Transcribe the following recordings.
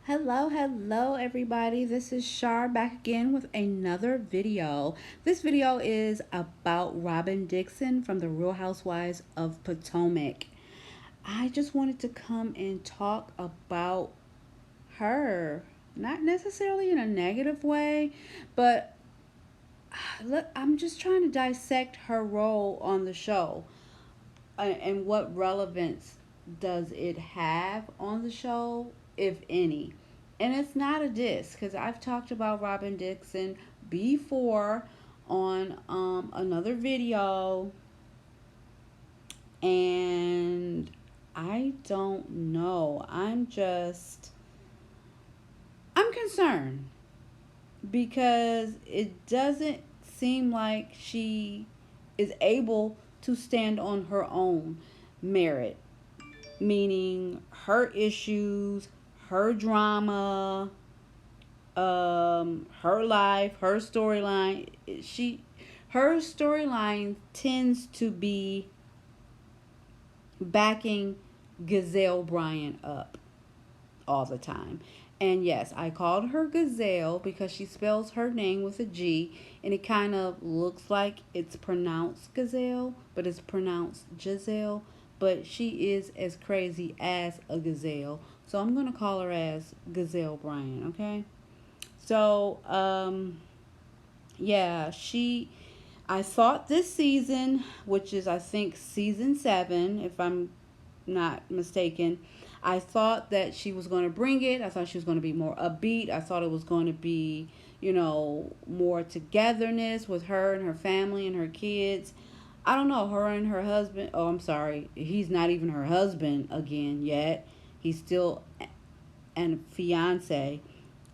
Hello everybody. This is Shar back again with another video. This video is about Robyn Dixon from the Real Housewives of Potomac. I just wanted to come and talk about her, not necessarily in a negative way, but look, I'm just trying to dissect her role on the show and what relevance does it have on the show, if any. And it's not a diss, because I've talked about Robyn Dixon before on another video, and I don't know. I'm concerned because it doesn't seem like she is able to stand on her own merit, meaning her issues, her drama, her life, her storyline. Her storyline tends to be backing Gizelle Bryant up all the time. And yes, I called her Gizelle because she spells her name with a G, and it kind of looks like it's pronounced Gazelle, but it's pronounced Giselle. But she is as crazy as a gazelle, so I'm gonna call her as Gizelle Bryant. Okay. So yeah, I thought this season, which is I think season 7, if I'm not mistaken, I thought that she was going to bring it. I thought she was going to be more upbeat. I thought it was going to be, more togetherness with her and her family and her kids. I don't know, her and her husband. Oh, I'm sorry. He's not even her husband again yet. He's still an fiance.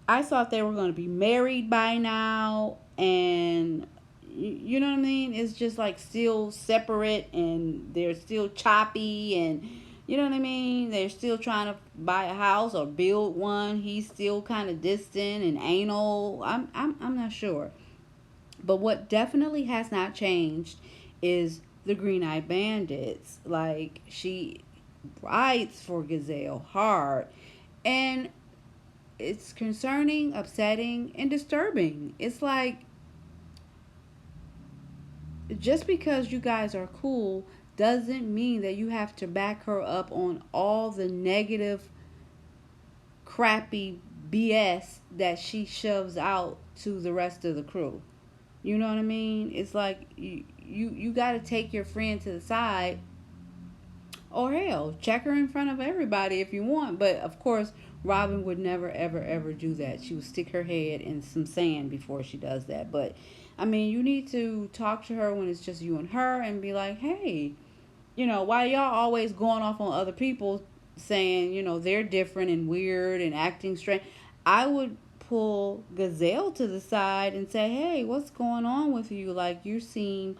I thought they were going to be married by now, and you know what I mean? It's just like still separate, and they're still choppy, and you know what I mean? They're still trying to buy a house or build one. He's still kind of distant and anal. I'm not sure. But what definitely has not changed is the Green Eyed Bandits. Like, she writes for Gazelle hard. And it's concerning, upsetting, and disturbing. It's like, just because you guys are cool doesn't mean that you have to back her up on all the negative, crappy BS that she shoves out to the rest of the crew. You know what I mean? It's like you got to take your friend to the side, or hell, check her in front of everybody if you want. But of course, Robyn would never, ever, ever do that. She would stick her head in some sand before she does that. But I mean, you need to talk to her when it's just you and her and be like, hey, why y'all always going off on other people saying, they're different and weird and acting strange? I would pull Gazelle to the side and say, hey, what's going on with you? Like, you seem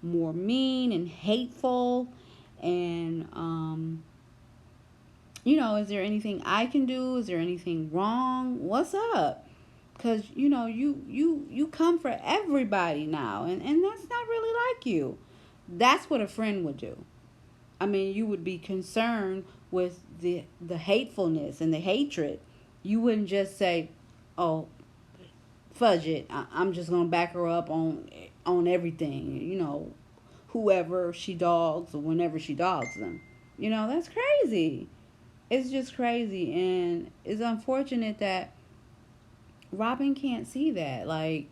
more mean and hateful. And, is there anything I can do? Is there anything wrong? What's up? Because, you come for everybody now. And that's not really like you. That's what a friend would do. I mean, you would be concerned with the hatefulness and the hatred. You wouldn't just say, "Oh, fudge it. I'm just gonna back her up on everything." Whoever she dogs or whenever she dogs them. That's crazy. It's just crazy, and it's unfortunate that Robyn can't see that. Like,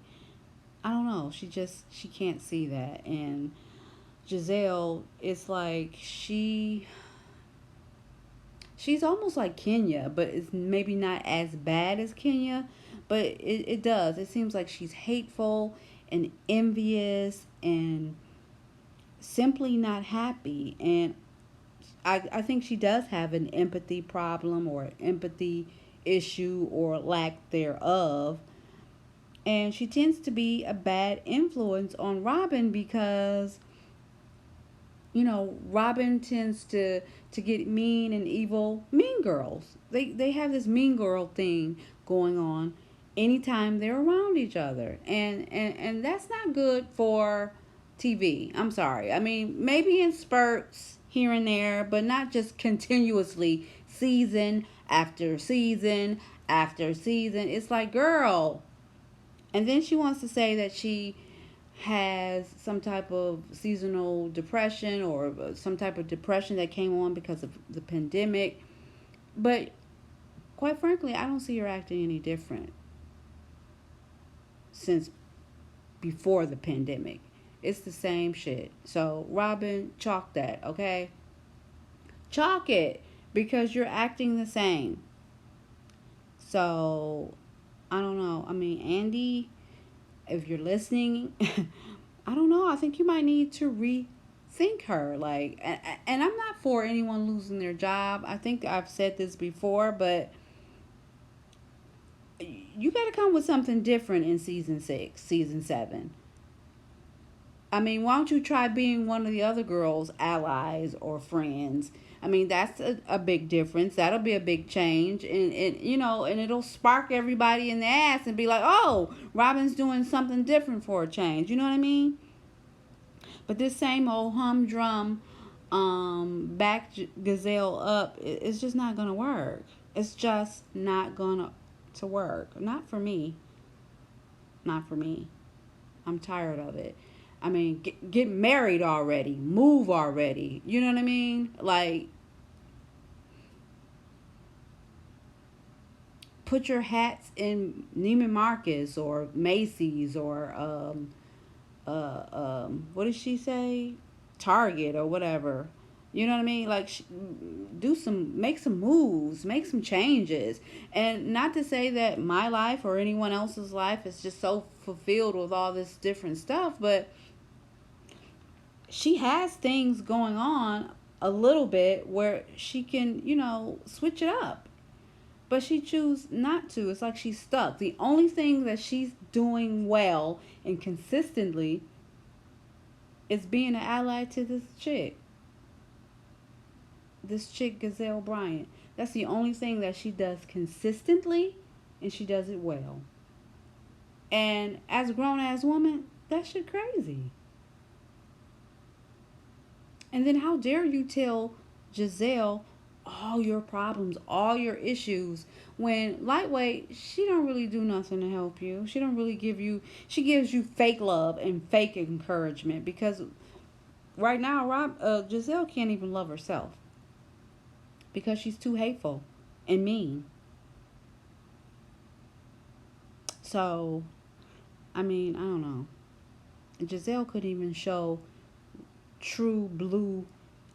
I don't know. She can't see that, and Gizelle, it's like she's almost like Kenya, but it's maybe not as bad as Kenya, but it does. It seems like she's hateful and envious and simply not happy. And I think she does have an empathy problem or an empathy issue or lack thereof. And she tends to be a bad influence on Robyn because Robyn tends to get mean and evil. Mean girls. They have this mean girl thing going on anytime they're around each other. And that's not good for TV. I'm sorry. I mean, maybe in spurts here and there, but not just continuously season after season after season. It's like, girl. And then she wants to say that she has some type of seasonal depression or some type of depression that came on because of the pandemic. But quite frankly, I don't see her acting any different since before the pandemic. It's the same shit. So, Robyn, chalk that, okay? Chalk it because you're acting the same. So, I don't know. I mean, Andy, if you're listening, I don't know. I think you might need to rethink her. Like, and I'm not for anyone losing their job. I think I've said this before, but you got to come with something different in season 6, season 7. I mean, why don't you try being one of the other girls' allies or friends? I mean, that's a big difference. That'll be a big change. And, you know, and it'll spark everybody in the ass and be like, oh, Robyn's doing something different for a change. You know what I mean? But this same old humdrum back Gizelle up, it's just not going to work. It's just not going to work. Not for me. Not for me. I'm tired of it. I mean, get married already. Move already. You know what I mean? Like, put your hats in Neiman Marcus or Macy's or, what did she say? Target or whatever. You know what I mean? Like, make some moves, make some changes. And not to say that my life or anyone else's life is just so fulfilled with all this different stuff, but she has things going on a little bit where she can, you know, switch it up. But she chooses not to. It's like she's stuck. The only thing that she's doing well and consistently is being an ally to this chick. This chick, Gizelle Bryant. That's the only thing that she does consistently, and she does it well. And as a grown ass woman, that shit crazy. And then how dare you tell Gizelle all your problems, all your issues, when Lightweight, she don't really do nothing to help you. She don't really she gives you fake love and fake encouragement because right now Gizelle can't even love herself because she's too hateful and mean. So, I mean, I don't know. Gizelle couldn't even show true blue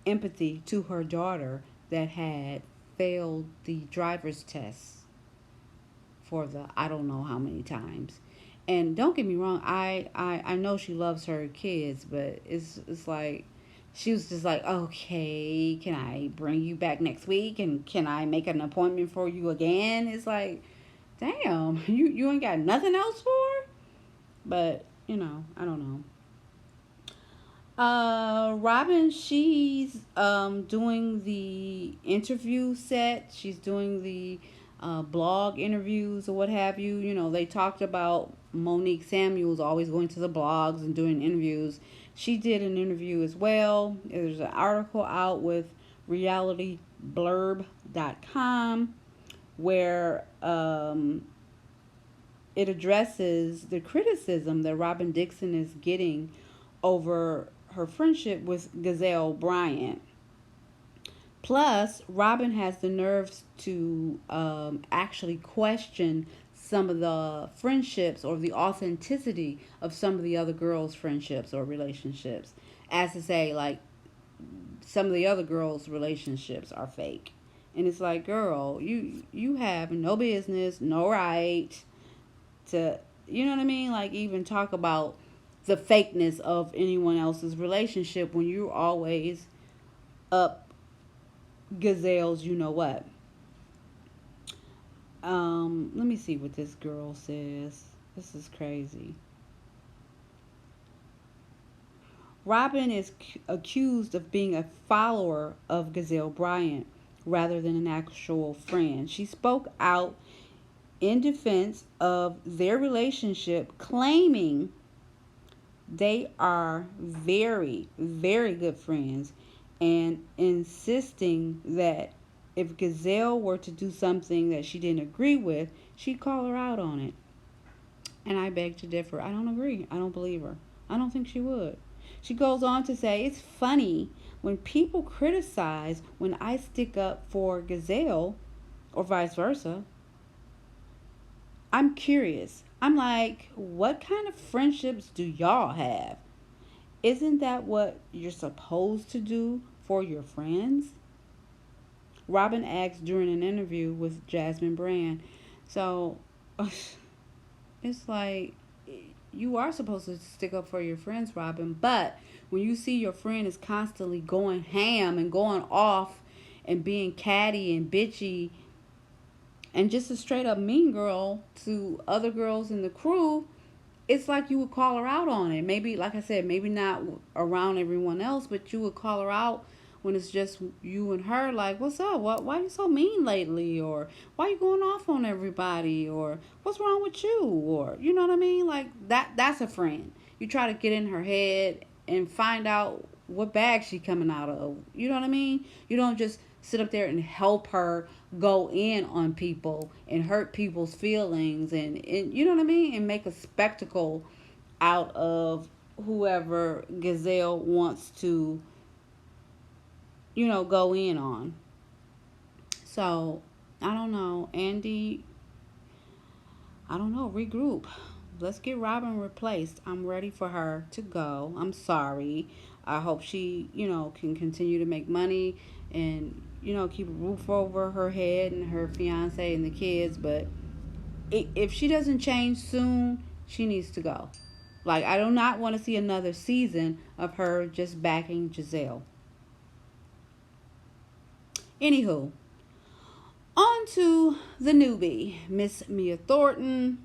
empathy to her daughter that had failed the driver's test for the I don't know how many times. And don't get me wrong, I know she loves her kids, but it's like she was just like, okay, can I bring you back next week and can I make an appointment for you again? It's like, damn, you ain't got nothing else for her? But, you know, I don't know. Robyn, she's doing the interview set. She's doing the blog interviews or what have you. You know, they talked about Monique Samuels always going to the blogs and doing interviews. She did an interview as well. There's an article out with realityblurb.com where it addresses the criticism that Robyn Dixon is getting over her friendship with Gizelle Bryant. Plus, Robyn has the nerves to actually question some of the friendships or the authenticity of some of the other girls' friendships or relationships. As to say, like, some of the other girls' relationships are fake. And it's like, girl, you have no business, no right to, you know what I mean? Like, even talk about the fakeness of anyone else's relationship when you're always up Gizelle's you know what. Let me see what this girl says. This is crazy. Robyn is accused of being a follower of Gizelle Bryant rather than an actual friend. She spoke out in defense of their relationship, claiming they are very, very good friends and insisting that if Gizelle were to do something that she didn't agree with, she'd call her out on it. And I beg to differ. I don't agree. I don't believe her. I don't think she would. She goes on to say, it's funny when people criticize when I stick up for Gazelle or vice versa. I'm curious. I'm like, what kind of friendships do y'all have? Isn't that what you're supposed to do for your friends? Robyn asked during an interview with Jasmine Brand. So it's like you are supposed to stick up for your friends, Robyn, but when you see your friend is constantly going ham and going off and being catty and bitchy and just a straight up mean girl to other girls in the crew, it's like you would call her out on it. Maybe, like I said, maybe not around everyone else, but you would call her out when it's just you and her. Like, what's up? Why are you so mean lately? Or why are you going off on everybody? Or what's wrong with you? Or you know what I mean? Like that's a friend. You try to get in her head and find out what bag she coming out of. You know what I mean? You don't just sit up there and help her go in on people and hurt people's feelings and you know what I mean, and make a spectacle out of whoever Gazelle wants to, go in on. So I don't know, Andy. I don't know. Regroup. Let's get Robyn replaced. I'm ready for her to go. I'm sorry. I hope she, can continue to make money and, keep a roof over her head and her fiance and the kids. But if she doesn't change soon, she needs to go. Like, I do not want to see another season of her just backing Gizelle. Anywho, on to the newbie, Miss Mia Thornton.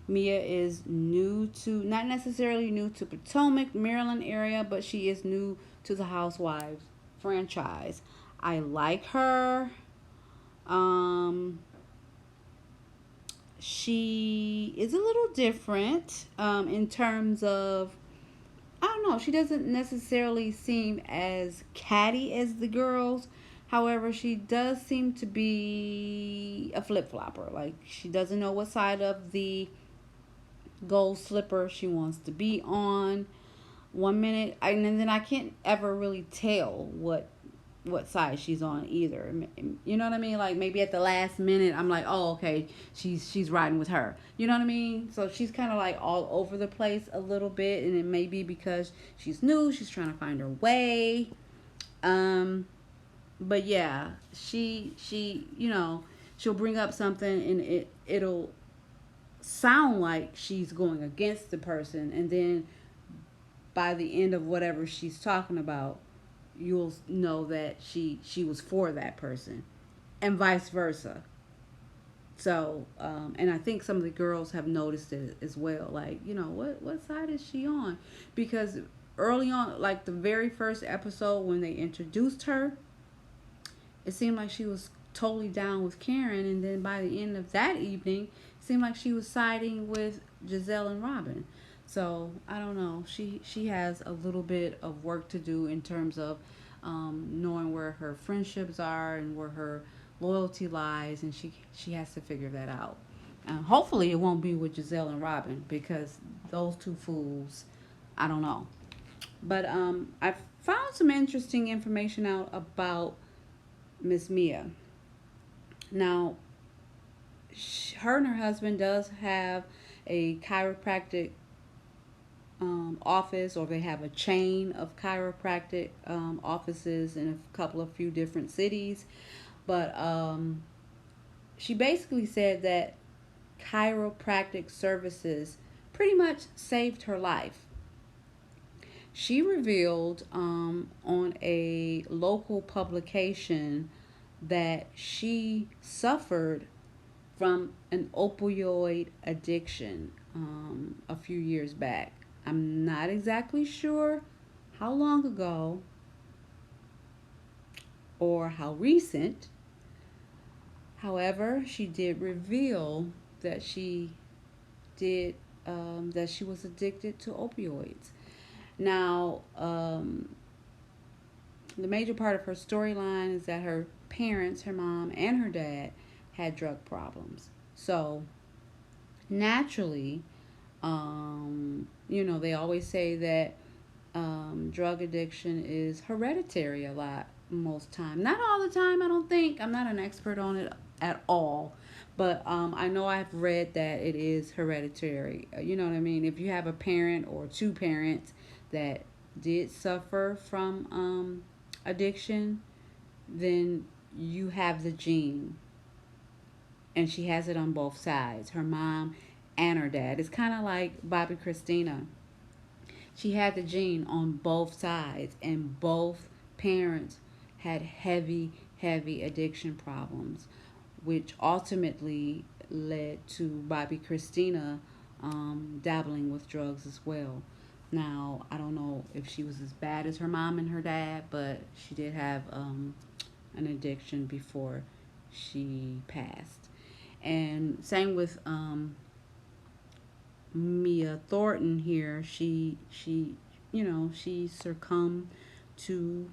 Mia is new to, not necessarily new to Potomac, Maryland area, but she is new to the Housewives franchise. I like her. Um, she is a little different in terms of, I don't know, she doesn't necessarily seem as catty as the girls. However, she does seem to be a flip flopper. Like, she doesn't know what side of the gold slipper she wants to be on. One minute, and then I can't ever really tell what side she's on either. You know what I mean? Like, maybe at the last minute I'm like, oh, okay, she's riding with her. You know what I mean? So she's kind of like all over the place a little bit, and it may be because she's new, she's trying to find her way. But yeah, she she'll bring up something and it'll sound like she's going against the person, and then by the end of whatever she's talking about, you'll know that she was for that person, and vice versa. So, and I think some of the girls have noticed it as well. Like, what side is she on? Because early on, like the very first episode when they introduced her, it seemed like she was totally down with Karen, and then by the end of that evening, it seemed like she was siding with Gizelle and Robyn. So I don't know. She has a little bit of work to do in terms of knowing where her friendships are and where her loyalty lies, and she has to figure that out. Hopefully, it won't be with Gizelle and Robyn because those two fools, I don't know. But I found some interesting information out about Miss Mia. Now, her and her husband does have a chiropractic office, or they have a chain of chiropractic offices in a few different cities. But she basically said that chiropractic services pretty much saved her life. She revealed on a local publication that she suffered from an opioid addiction a few years back. I'm not exactly sure how long ago or how recent. However, she did reveal that did that she was addicted to opioids. Now, the major part of her storyline is that her parents, her mom and her dad, had drug problems. So naturally, they always say that drug addiction is hereditary a lot, most time. Not all the time, I don't think. I'm not an expert on it at all. But I know I've read that it is hereditary. You know what I mean? If you have a parent or two parents that did suffer from addiction, then you have the gene. And she has it on both sides, her mom and her dad. It's kind of like Bobby Christina. She had the gene on both sides, and both parents had heavy, heavy addiction problems, which ultimately led to Bobby Christina dabbling with drugs as well. Now, I don't know if she was as bad as her mom and her dad, but she did have an addiction before she passed. And same with Mia Thornton here. She succumbed to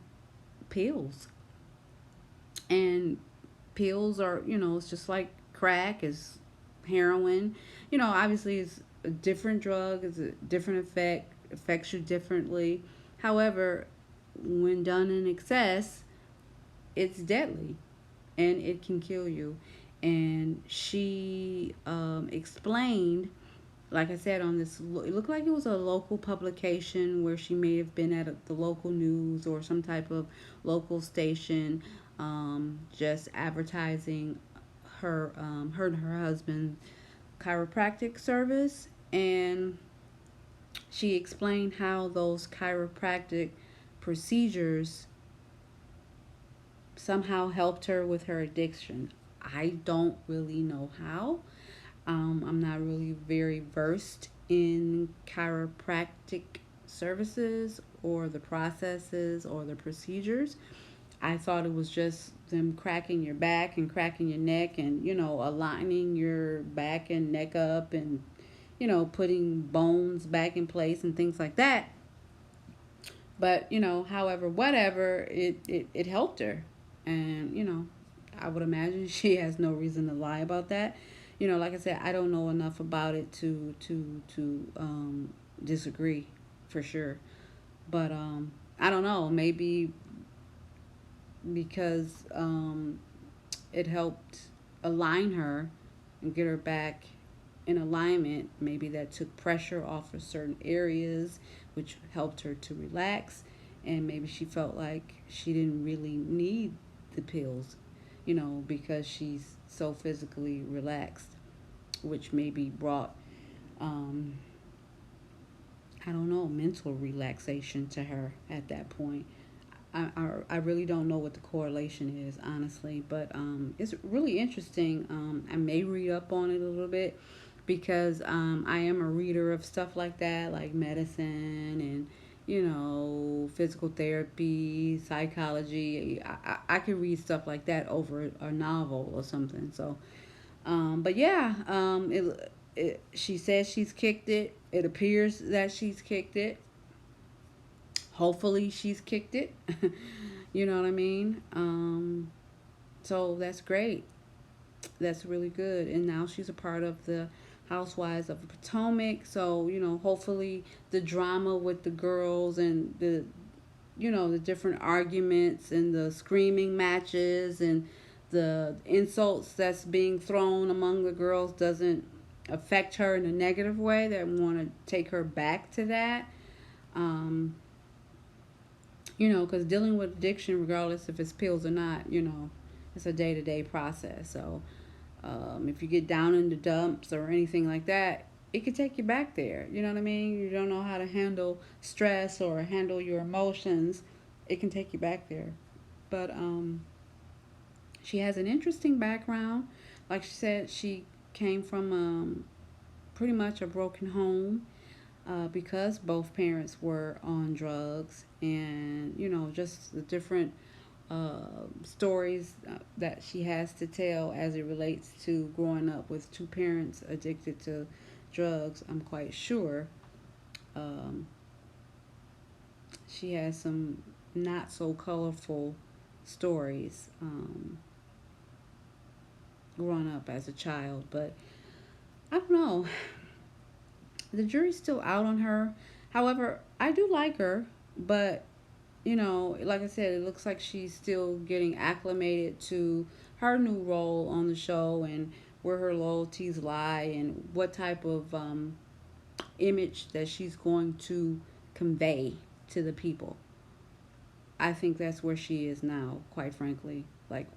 pills, and pills are, it's just like crack, is heroin. Obviously it's a different drug, it's a different effect, affects you differently. However, when done in excess, it's deadly and it can kill you. And she explained, like I said, on this, it looked like it was a local publication where she may have been at the local news or some type of local station, just advertising her and her husband chiropractic service. And she explained how those chiropractic procedures somehow helped her with her addiction. I don't really know how. I'm not really very versed in chiropractic services or the processes or the procedures. I thought it was just them cracking your back and cracking your neck and, aligning your back and neck up and, putting bones back in place and things like that. But, however, whatever, it helped her. And, I would imagine she has no reason to lie about that. Like I said, I don't know enough about it to disagree for sure. But I don't know. Maybe because it helped align her and get her back in alignment. Maybe that took pressure off of certain areas, which helped her to relax. And maybe she felt like she didn't really need the pills, because she's so physically relaxed, which maybe brought, I don't know, mental relaxation to her at that point. I really don't know what the correlation is, honestly, but it's really interesting. I may read up on it a little bit because I am a reader of stuff like that, like medicine and, physical therapy, psychology. I could read stuff like that over a novel or something. So, but yeah, she says she's kicked it. It appears that she's kicked it. Hopefully she's kicked it. You know what I mean? So that's great. That's really good. And now she's a part of the Housewives of Potomac. So, hopefully the drama with the girls and the different arguments and the screaming matches and the insults that's being thrown among the girls doesn't affect her in a negative way. That want to take her back to that. Um, because dealing with addiction, regardless if it's pills or not, it's a day to day process. So, if you get down in the dumps or anything like that, it could take you back there. You know what I mean? You don't know how to handle stress or handle your emotions, it can take you back there. But she has an interesting background. Like she said, she came from pretty much a broken home because both parents were on drugs, and just the different stories that she has to tell as it relates to growing up with two parents addicted to drugs. I'm quite sure um, she has some not so colorful stories growing up as a child. But I don't know. The jury's still out on her. However, I do like her, but like I said, it looks like she's still getting acclimated to her new role on the show and where her loyalties lie and what type of image that she's going to convey to the people. I think that's where she is now, quite frankly. Like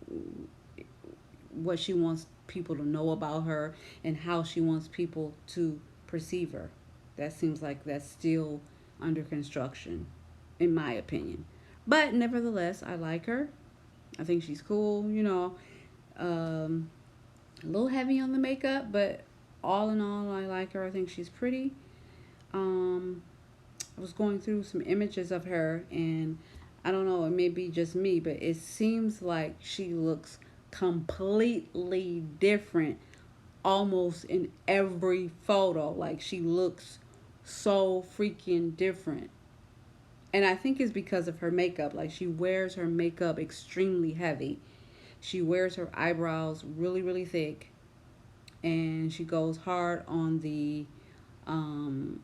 what she wants people to know about her and how she wants people to perceive her. That seems like that's still under construction, in my opinion. But nevertheless, I like her. I think she's cool, a little heavy on the makeup, but all in all, I like her. I think she's pretty. Um, I was going through some images of her, and I don't know, it may be just me, but it seems like she looks completely different almost in every photo. Like she looks so freaking different. And I think it's because of her makeup. Like she wears her makeup extremely heavy. She wears her eyebrows really, really thick. And she goes hard on um,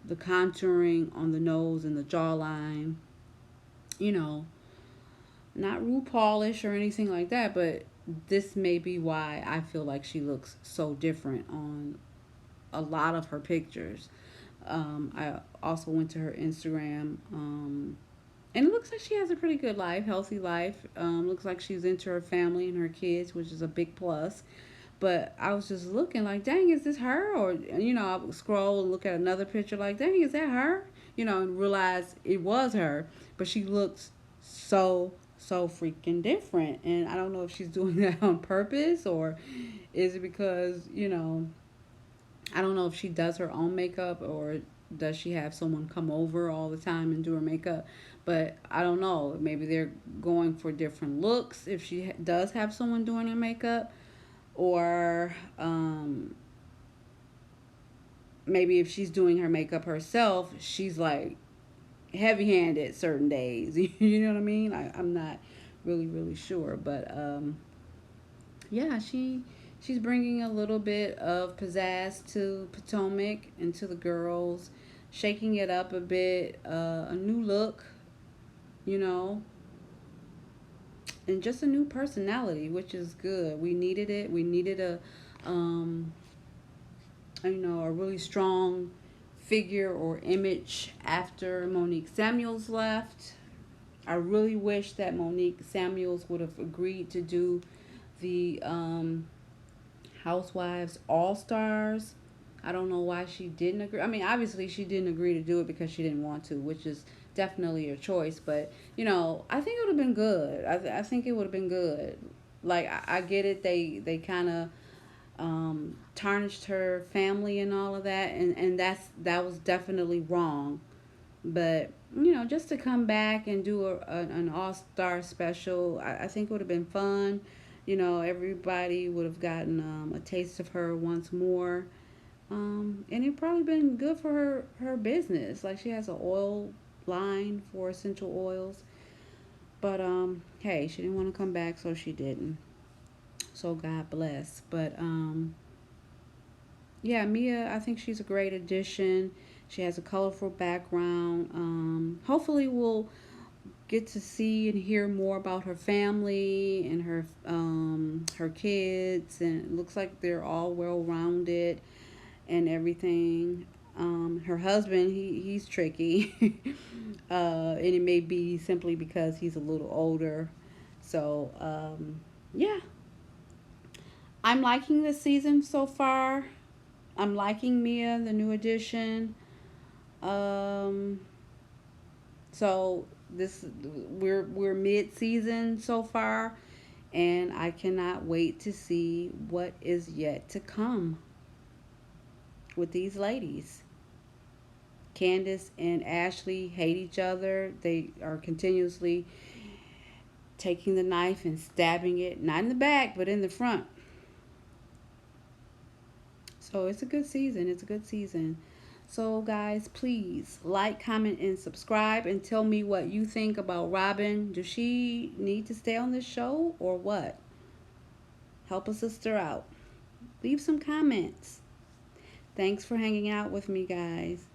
the contouring on the nose and the jawline. You know, not RuPaulish or anything like that, but this may be why I feel like she looks so different on a lot of her pictures. I also went to her Instagram, and it looks like she has a pretty good life, healthy life. Looks like she's into her family and her kids, which is a big plus. But I was just looking like, dang, is this her? Or, I would scroll and look at another picture like, dang, is that her? And realize it was her. But she looks so freaking different. And I don't know if she's doing that on purpose or is it because, I don't know if she does her own makeup or does she have someone come over all the time and do her makeup. But I don't know. Maybe they're going for different looks if she does have someone doing her makeup. Or maybe if she's doing her makeup herself, she's like heavy handed certain days. You know what I mean? I'm not really sure. But yeah, she's bringing a little bit of pizzazz to Potomac and to the girls, shaking it up a bit, a new look, you know, and just a new personality, which is good. We needed it. We needed um, a really strong figure or image after Monique Samuels left. I really wish that Monique Samuels would have agreed to do the Housewives All Stars. I don't know why she didn't agree. I mean, obviously she didn't agree to do it because she didn't want to, which is definitely a choice. But I think it would have been good. I think it would have been good. Like I get it. They kind of tarnished her family and all of that, and that was definitely wrong. But just to come back and do an all star special, I think would have been fun. Everybody would have gotten a taste of her once more. And it probably been good for her business. Like she has an oil line for essential oils. But hey, she didn't want to come back, so she didn't. So God bless. But yeah, Mia, I think she's a great addition. She has a colorful background. Hopefully, we'll get to see and hear more about her family and her kids. And it looks like they're all well rounded and everything. Her husband, he's tricky, and it may be simply because he's a little older. So yeah, I'm liking this season so far. I'm liking Mia, the new addition. Um, so this we're mid season so far, and I cannot wait to see what is yet to come with these ladies. Candace and Ashley hate each other. They are continuously taking the knife and stabbing it, not in the back, but in the front. So it's a good season. It's a good season. So, guys, please like, comment, and subscribe, and tell me what you think about Robyn. Does she need to stay on this show or what? Help a sister out. Leave some comments. Thanks for hanging out with me, guys.